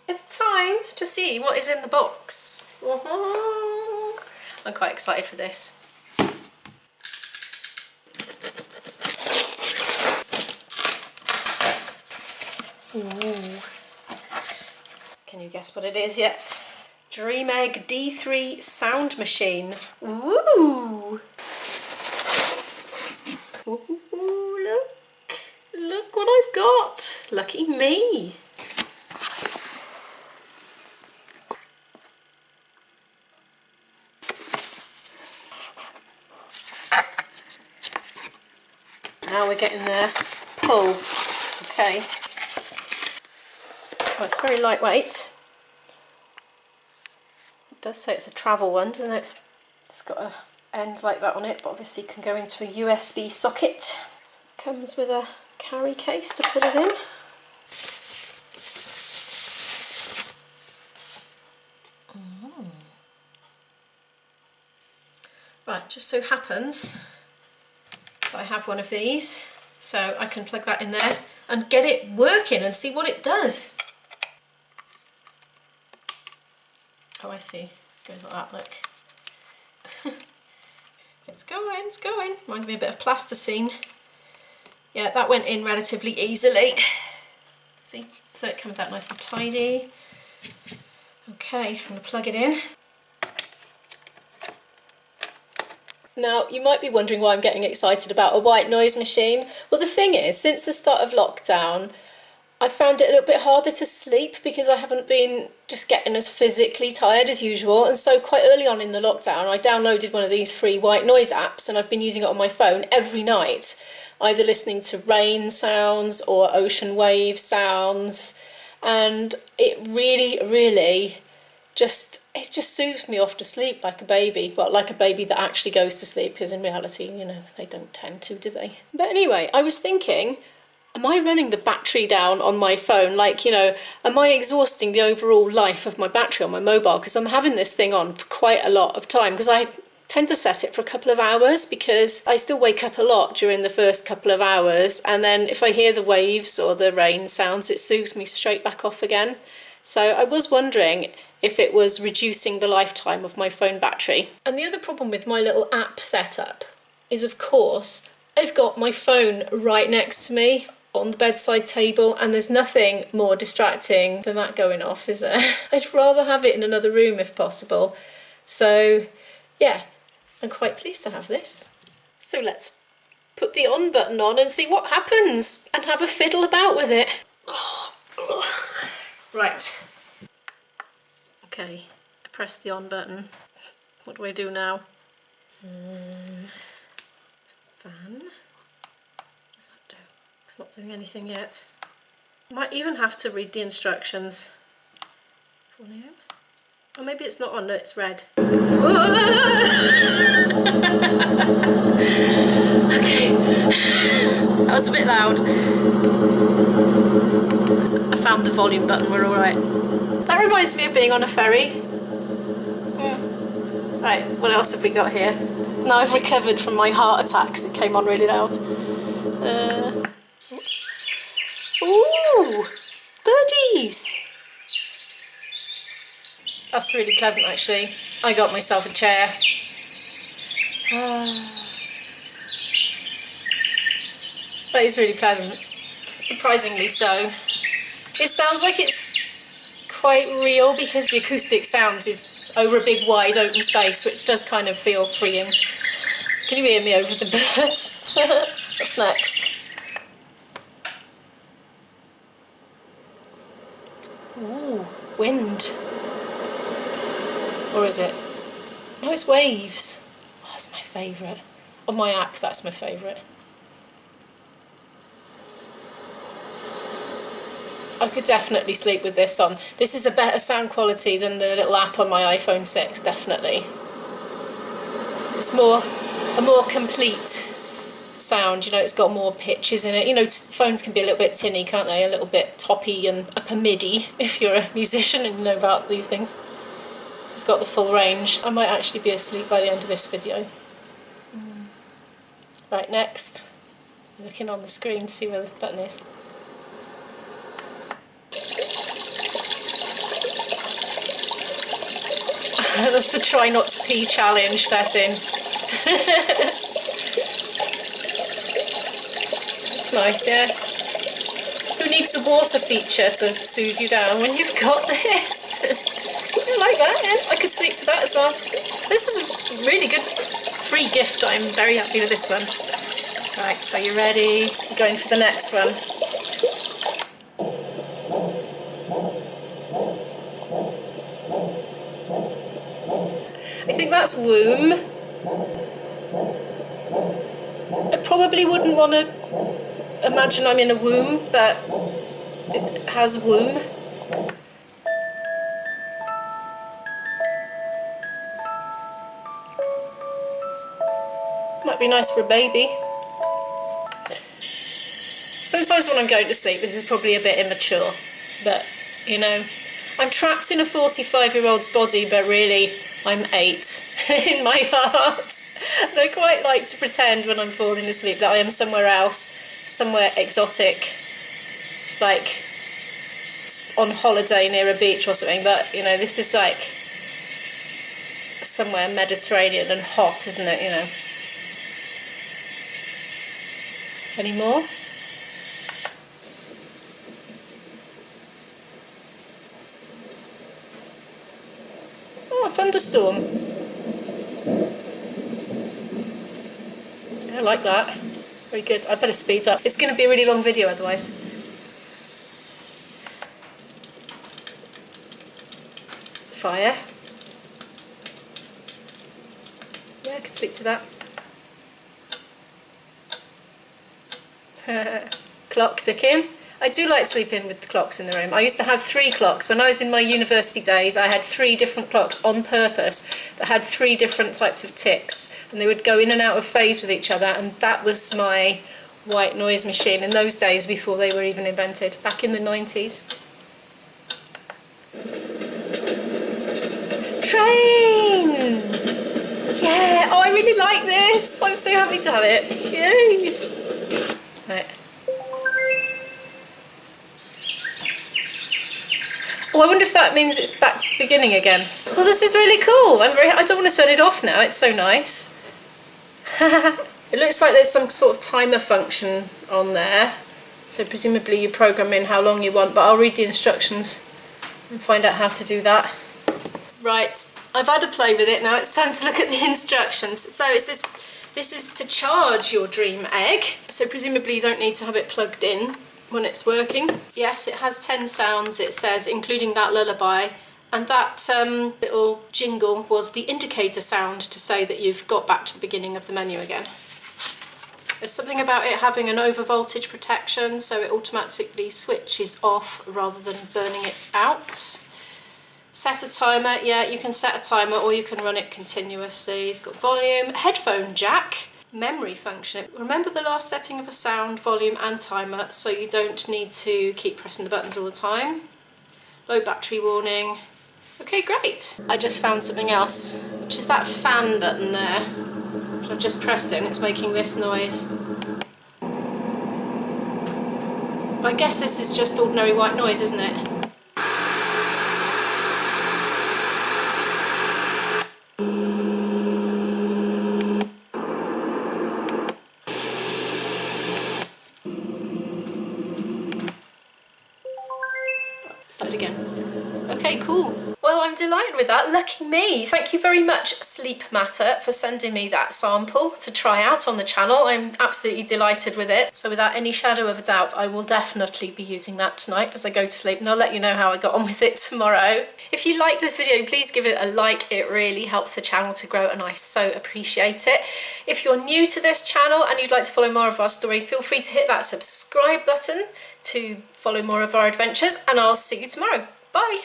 it's time to see what is in the box. I'm quite excited for this. Ooh. Can you guess what it is yet? Dreamegg D3 sound machine. Ooh! Ooh, look what I've got. Lucky me. Now we're getting there. Pull. Okay. Well, it's very lightweight. It does say it's a travel one, doesn't it? It's got a end like that on it, but obviously can go into a USB socket. Comes with a carry case to put it in. Right, just so happens that I have one of these, so I can plug that in there and get it working and see what it does. Oh, I see. It goes like that, look. It's going. Reminds me a bit of plasticine. Yeah, that went in relatively easily. See? So it comes out nice and tidy. Okay, I'm going to plug it in. Now, you might be wondering why I'm getting excited about a white noise machine. Well, the thing is, since the start of lockdown, I found it a little bit harder to sleep because I haven't been just getting as physically tired as usual. And so quite early on in the lockdown, I downloaded one of these free white noise apps and I've been using it on my phone every night, either listening to rain sounds or ocean wave sounds. And it really it just soothes me off to sleep like a baby. Well, like a baby that actually goes to sleep, because in reality, you know, they don't tend to, do they? But anyway, I was thinking, am I running the battery down on my phone? Like, you know, am I exhausting the overall life of my battery on my mobile? Because I'm having this thing on for quite a lot of time, because I tend to set it for a couple of hours because I still wake up a lot during the first couple of hours, and then if I hear the waves or the rain sounds, it soothes me straight back off again. So I was wondering if it was reducing the lifetime of my phone battery. And the other problem with my little app setup is, of course, I've got my phone right next to me on the bedside table, and there's nothing more distracting than that going off, is there? I'd rather have it in another room if possible. So yeah, I'm quite pleased to have this. So let's put the on button on and see what happens and have a fiddle about with it. Right. Okay, I pressed the on button. What do I do now? Fan. What does that do? It's not doing anything yet. I might even have to read the instructions. Volume. Or maybe it's not on, no, it's red. Okay, that was a bit loud. I found the volume button, we're alright. That reminds me of being on a ferry. Right, what else have we got here? Now I've recovered from my heart attack because it came on really loud. Ooh, birdies! That's really pleasant actually. I got myself a chair. That is really pleasant, surprisingly so. It sounds like it's quite real because the acoustic sounds is over a big wide open space, which does kind of feel freeing. Can you hear me over the birds? What's next? Ooh, wind. Or is it? No, it's waves. Oh, that's my favourite. On my app, that's my favourite. I could definitely sleep with this on. This is a better sound quality than the little app on my iPhone 6, definitely. It's a more complete sound, you know, it's got more pitches in it. You know, phones can be a little bit tinny, can't they? A little bit toppy and upper midi, if you're a musician and you know about these things. So it's got the full range. I might actually be asleep by the end of this video. Right, next. Looking on the screen to see where the button is. That's the try not to pee challenge setting. It's nice, yeah. Who needs a water feature to soothe you down when you've got this? I like that, yeah. I could sleep to that as well. This is a really good free gift. I'm very happy with this one. Right, so you're ready? We're going for the next one. I think that's womb. I probably wouldn't want to imagine I'm in a womb, but it has womb. Might be nice for a baby. Sometimes when I'm going to sleep, this is probably a bit immature, but you know, I'm trapped in a 45-year-old's body, but really I'm 8 in my heart. And I quite like to pretend when I'm falling asleep that I am somewhere else, somewhere exotic, like on holiday near a beach or something, but you know, this is like somewhere Mediterranean and hot, isn't it, you know? Any more? Oh, a thunderstorm. I like that. Very good. I better speed up. It's going to be a really long video otherwise. Fire. Yeah, I could sleep to that. Clock ticking. I do like sleeping with the clocks in the room. I used to have 3 clocks. When I was in my university days, I had 3 different clocks on purpose that had 3 different types of ticks, and they would go in and out of phase with each other, and that was my white noise machine in those days before they were even invented, back in the 90s. Train! Yeah, oh, I really like this. I'm so happy to have it. Yay! Right. Oh, I wonder if that means it's back to the beginning again. Well, this is really cool. I don't want to turn it off now. It's so nice. It looks like there's some sort of timer function on there. So presumably you program in how long you want, but I'll read the instructions and find out how to do that. Right, I've had a play with it now. It's time to look at the instructions. So it says this is to charge your Dreamegg. So presumably you don't need to have it plugged in when it's working. Yes, it has 10 sounds, it says, including that lullaby, and that little jingle was the indicator sound to say that you've got back to the beginning of the menu again. There's something about it having an over voltage protection, so it automatically switches off rather than burning it out. Set a timer, yeah, you can set a timer or you can run it continuously. It's got volume, headphone jack, memory function. Remember the last setting of a sound, volume and timer, so you don't need to keep pressing the buttons all the time. Low battery warning. Okay, great. I just found something else, which is that fan button there. I've just pressed it and it's making this noise. I guess this is just ordinary white noise, isn't it? Start again. Okay, cool. Well, I'm delighted with that. Lucky me. Thank you very much, Sleep Matter, for sending me that sample to try out on the channel. I'm absolutely delighted with it. So without any shadow of a doubt, I will definitely be using that tonight as I go to sleep, and I'll let you know how I got on with it tomorrow. If you liked this video, please give it a like. It really helps the channel to grow and I so appreciate it. If you're new to this channel and you'd like to follow more of our story, feel free to hit that subscribe button to follow more of our adventures, and I'll see you tomorrow. Bye!